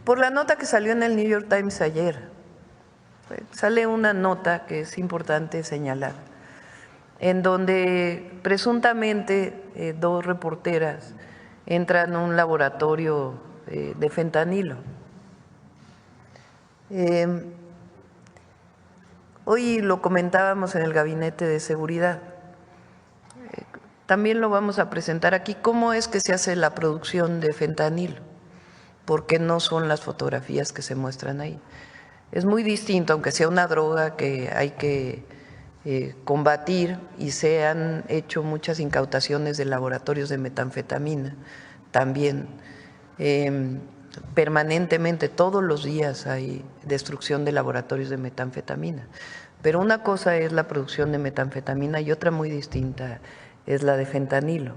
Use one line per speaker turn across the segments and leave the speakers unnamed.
Por la nota que salió en el New York Times ayer. Sale una nota que es importante señalar, en donde presuntamente dos reporteras entran a un laboratorio de fentanilo. Hoy lo comentábamos en el Gabinete de Seguridad. También lo vamos a presentar aquí, cómo es que se hace la producción de fentanilo, porque no son las fotografías que se muestran ahí. Es muy distinto, aunque sea una droga que hay que combatir, y se han hecho muchas incautaciones de laboratorios de metanfetamina también. Permanentemente, todos los días hay destrucción de laboratorios de metanfetamina. Pero una cosa es la producción de metanfetamina y otra muy distinta es la de fentanilo.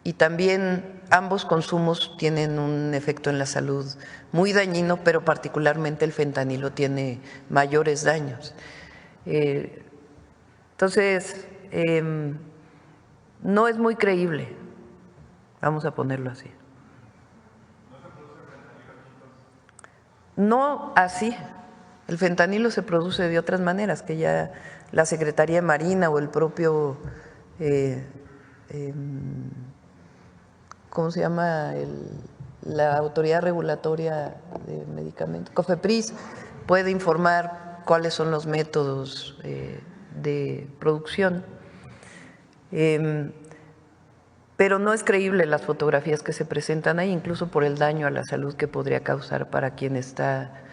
Y también ambos consumos tienen un efecto en la salud muy dañino, pero particularmente el fentanilo tiene mayores daños. Entonces, no es muy creíble, vamos a ponerlo así. No así, el fentanilo se produce de otras maneras, que ya la Secretaría de Marina o el propio… ¿cómo se llama? La Autoridad Regulatoria de Medicamentos, COFEPRIS, puede informar cuáles son los métodos de producción. Pero no es creíble las fotografías que se presentan ahí, incluso por el daño a la salud que podría causar para quien está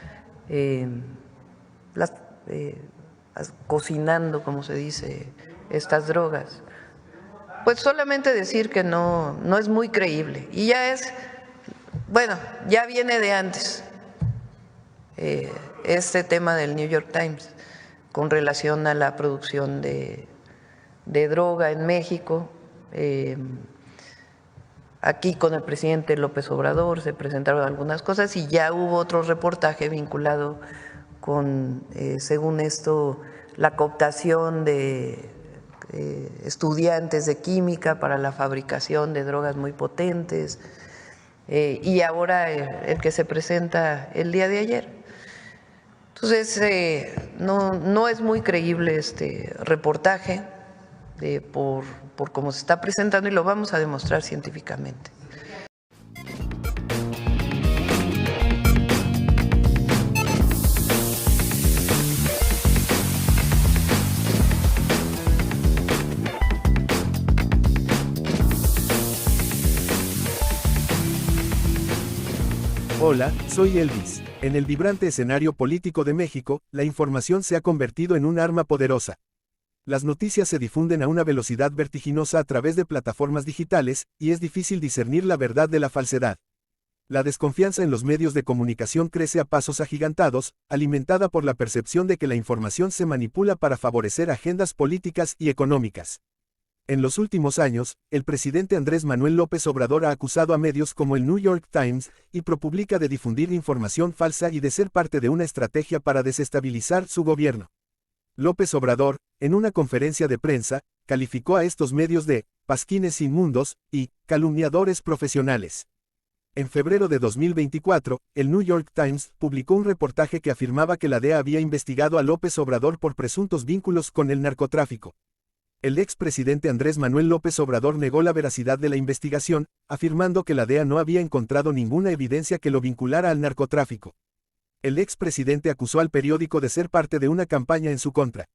cocinando, como se dice, estas drogas. Pues solamente decir que no es muy creíble. Y ya es, bueno, ya viene de antes este tema del New York Times con relación a la producción de droga en México. Aquí con el presidente López Obrador se presentaron algunas cosas y ya hubo otro reportaje vinculado con, según esto, la cooptación de estudiantes de química para la fabricación de drogas muy potentes, y ahora el que se presenta el día de ayer. Entonces, no es muy creíble este reportaje por cómo se está presentando, y lo vamos a demostrar científicamente.
Hola, soy Elvis. En el vibrante escenario político de México, la información se ha convertido en un arma poderosa. Las noticias se difunden a una velocidad vertiginosa a través de plataformas digitales, y es difícil discernir la verdad de la falsedad. La desconfianza en los medios de comunicación crece a pasos agigantados, alimentada por la percepción de que la información se manipula para favorecer agendas políticas y económicas. En los últimos años, el presidente Andrés Manuel López Obrador ha acusado a medios como el New York Times y ProPublica de difundir información falsa y de ser parte de una estrategia para desestabilizar su gobierno. López Obrador, en una conferencia de prensa, calificó a estos medios de pasquines inmundos y calumniadores profesionales. En febrero de 2024, el New York Times publicó un reportaje que afirmaba que la DEA había investigado a López Obrador por presuntos vínculos con el narcotráfico. El expresidente Andrés Manuel López Obrador negó la veracidad de la investigación, afirmando que la DEA no había encontrado ninguna evidencia que lo vinculara al narcotráfico. El expresidente acusó al periódico de ser parte de una campaña en su contra.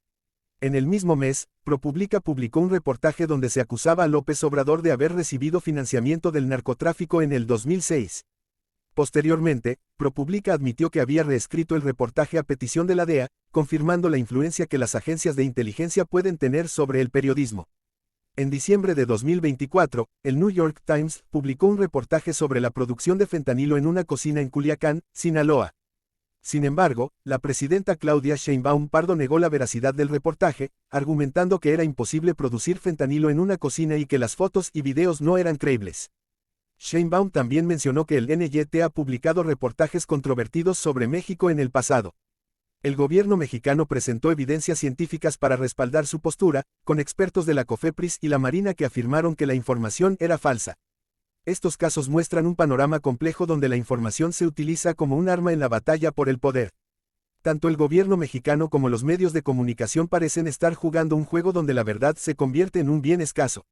En el mismo mes, ProPublica publicó un reportaje donde se acusaba a López Obrador de haber recibido financiamiento del narcotráfico en el 2006. Posteriormente, ProPublica admitió que había reescrito el reportaje a petición de la DEA, confirmando la influencia que las agencias de inteligencia pueden tener sobre el periodismo. En diciembre de 2024, el New York Times publicó un reportaje sobre la producción de fentanilo en una cocina en Culiacán, Sinaloa. Sin embargo, la presidenta Claudia Sheinbaum Pardo negó la veracidad del reportaje, argumentando que era imposible producir fentanilo en una cocina y que las fotos y videos no eran creíbles. Sheinbaum también mencionó que el NYT ha publicado reportajes controvertidos sobre México en el pasado. El gobierno mexicano presentó evidencias científicas para respaldar su postura, con expertos de la COFEPRIS y la Marina que afirmaron que la información era falsa. Estos casos muestran un panorama complejo donde la información se utiliza como un arma en la batalla por el poder. Tanto el gobierno mexicano como los medios de comunicación parecen estar jugando un juego donde la verdad se convierte en un bien escaso.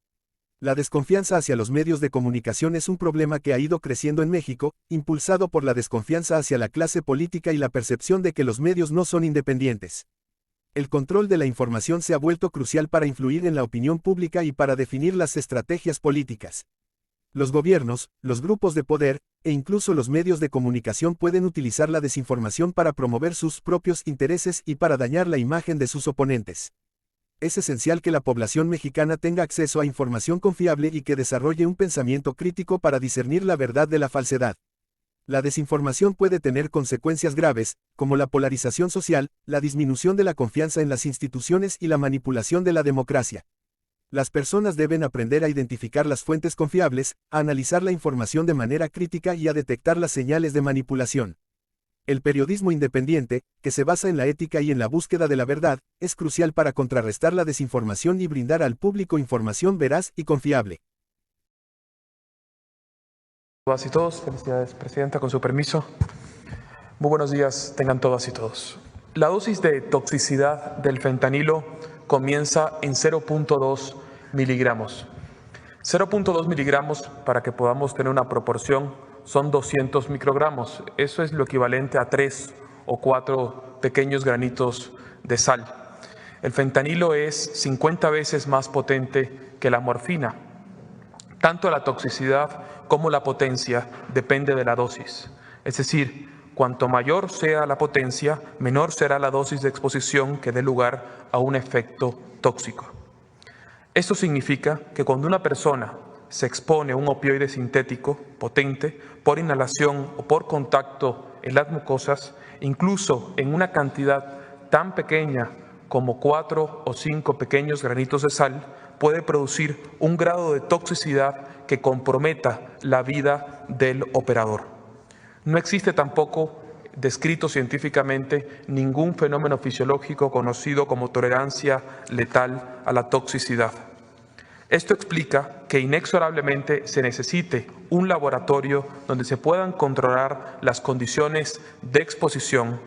La desconfianza hacia los medios de comunicación es un problema que ha ido creciendo en México, impulsado por la desconfianza hacia la clase política y la percepción de que los medios no son independientes. El control de la información se ha vuelto crucial para influir en la opinión pública y para definir las estrategias políticas. Los gobiernos, los grupos de poder, e incluso los medios de comunicación pueden utilizar la desinformación para promover sus propios intereses y para dañar la imagen de sus oponentes. Es esencial que la población mexicana tenga acceso a información confiable y que desarrolle un pensamiento crítico para discernir la verdad de la falsedad. La desinformación puede tener consecuencias graves, como la polarización social, la disminución de la confianza en las instituciones y la manipulación de la democracia. Las personas deben aprender a identificar las fuentes confiables, a analizar la información de manera crítica y a detectar las señales de manipulación. El periodismo independiente, que se basa en la ética y en la búsqueda de la verdad, es crucial para contrarrestar la desinformación y brindar al público información veraz y confiable.
Todas y todos, felicidades, Presidenta, con su permiso. Muy buenos días, tengan todas y todos. La dosis de toxicidad del fentanilo comienza en 0.2 miligramos. 0.2 miligramos, para que podamos tener una proporción, son 200 microgramos. Eso es lo equivalente a 3 o 4 pequeños granitos de sal. El fentanilo es 50 veces más potente que la morfina. Tanto la toxicidad como la potencia depende de la dosis. Es decir, cuanto mayor sea la potencia, menor será la dosis de exposición que dé lugar a un efecto tóxico. Esto significa que cuando una persona se expone a un opioide sintético potente por inhalación o por contacto en las mucosas, incluso en una cantidad tan pequeña como 4 o 5 pequeños granitos de sal, puede producir un grado de toxicidad que comprometa la vida del operador. No existe tampoco descrito científicamente ningún fenómeno fisiológico conocido como tolerancia letal a la toxicidad. Esto explica que inexorablemente se necesite un laboratorio donde se puedan controlar las condiciones de exposición,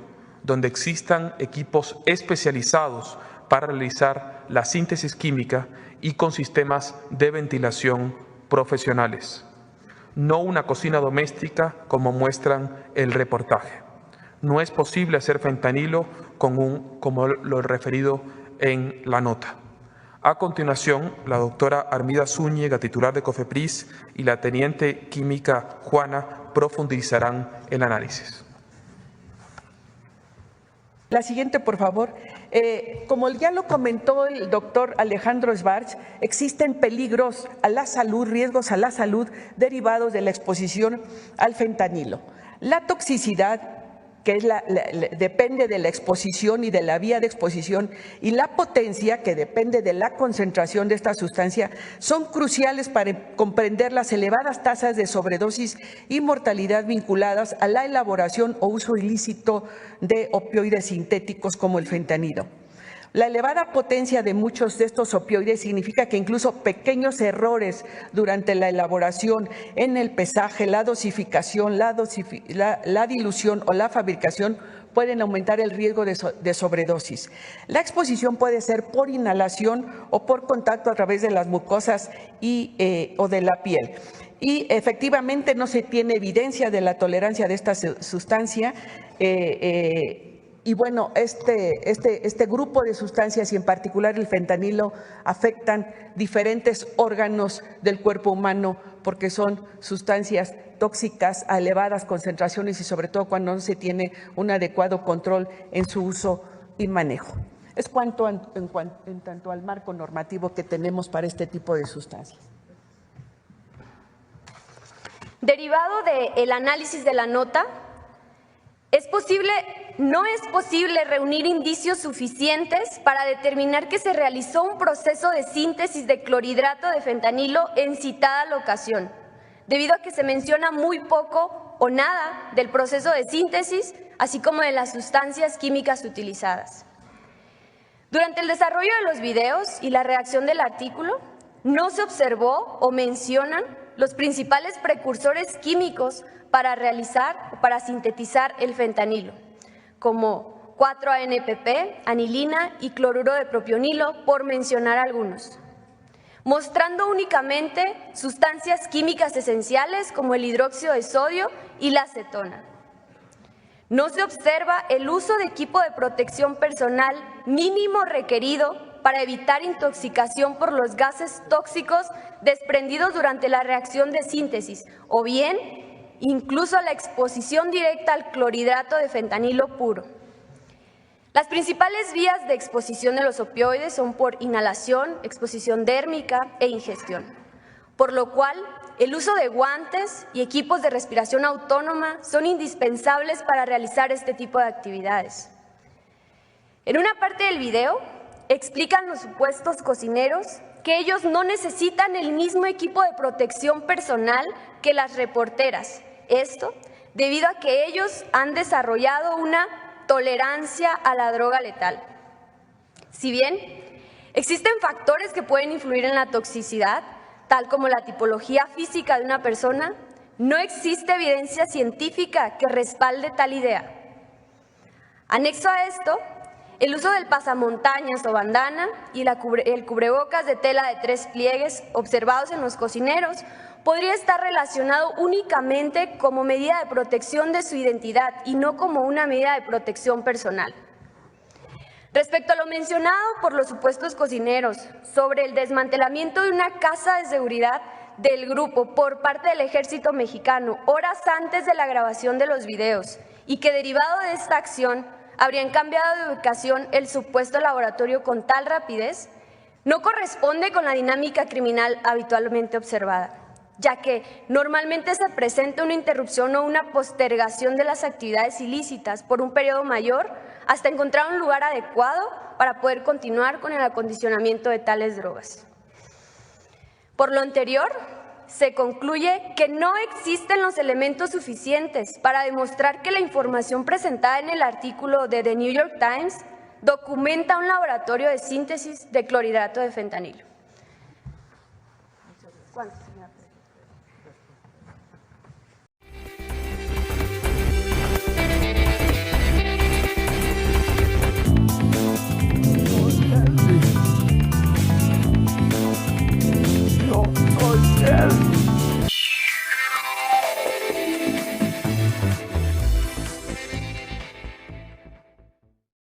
donde existan equipos especializados para realizar la síntesis química y con sistemas de ventilación profesionales. No una cocina doméstica como muestran el reportaje. No es posible hacer fentanilo como lo referido en la nota. A continuación, la doctora Armida Zúñiga, titular de COFEPRIS, y la teniente química Juana profundizarán el análisis.
La siguiente, por favor. Como ya lo comentó el doctor Alejandro Schwartz, existen peligros a la salud, riesgos a la salud derivados de la exposición al fentanilo. La toxicidad, que es depende de la exposición y de la vía de exposición, y la potencia, que depende de la concentración de esta sustancia, son cruciales para comprender las elevadas tasas de sobredosis y mortalidad vinculadas a la elaboración o uso ilícito de opioides sintéticos como el fentanilo. La elevada potencia de muchos de estos opioides significa que incluso pequeños errores durante la elaboración, en el pesaje, la dosificación, la dilución o la fabricación pueden aumentar el riesgo de sobredosis. La exposición puede ser por inhalación o por contacto a través de las mucosas o de la piel. Y efectivamente no se tiene evidencia de la tolerancia de esta sustancia. Y bueno, este grupo de sustancias y en particular el fentanilo afectan diferentes órganos del cuerpo humano porque son sustancias tóxicas a elevadas concentraciones y sobre todo cuando no se tiene un adecuado control en su uso y manejo. Es cuanto en tanto al marco normativo que tenemos para este tipo de sustancias.
Derivado del análisis de la nota, no es posible reunir indicios suficientes para determinar que se realizó un proceso de síntesis de clorhidrato de fentanilo en citada locación, debido a que se menciona muy poco o nada del proceso de síntesis, así como de las sustancias químicas utilizadas. Durante el desarrollo de los videos y la redacción del artículo, no se observó o mencionan los principales precursores químicos para realizar o para sintetizar el fentanilo, como 4-ANPP, anilina y cloruro de propionilo, por mencionar algunos, mostrando únicamente sustancias químicas esenciales como el hidróxido de sodio y la acetona. No se observa el uso de equipo de protección personal mínimo requerido para evitar intoxicación por los gases tóxicos desprendidos durante la reacción de síntesis, o bien incluso la exposición directa al clorhidrato de fentanilo puro. Las principales vías de exposición de los opioides son por inhalación, exposición dérmica e ingestión, por lo cual el uso de guantes y equipos de respiración autónoma son indispensables para realizar este tipo de actividades. En una parte del video explican los supuestos cocineros que ellos no necesitan el mismo equipo de protección personal que las reporteras. Esto debido a que ellos han desarrollado una tolerancia a la droga letal. Si bien existen factores que pueden influir en la toxicidad, tal como la tipología física de una persona, no existe evidencia científica que respalde tal idea. Anexo a esto, el uso del pasamontañas o bandana y el cubrebocas de tela de 3 pliegues observados en los cocineros podría estar relacionado únicamente como medida de protección de su identidad y no como una medida de protección personal. Respecto a lo mencionado por los supuestos cocineros sobre el desmantelamiento de una casa de seguridad del grupo por parte del Ejército Mexicano horas antes de la grabación de los videos y que derivado de esta acción habrían cambiado de ubicación el supuesto laboratorio con tal rapidez, no corresponde con la dinámica criminal habitualmente observada, ya que normalmente se presenta una interrupción o una postergación de las actividades ilícitas por un periodo mayor hasta encontrar un lugar adecuado para poder continuar con el acondicionamiento de tales drogas. Por lo anterior, se concluye que no existen los elementos suficientes para demostrar que la información presentada en el artículo de The New York Times documenta un laboratorio de síntesis de clorhidrato de fentanilo.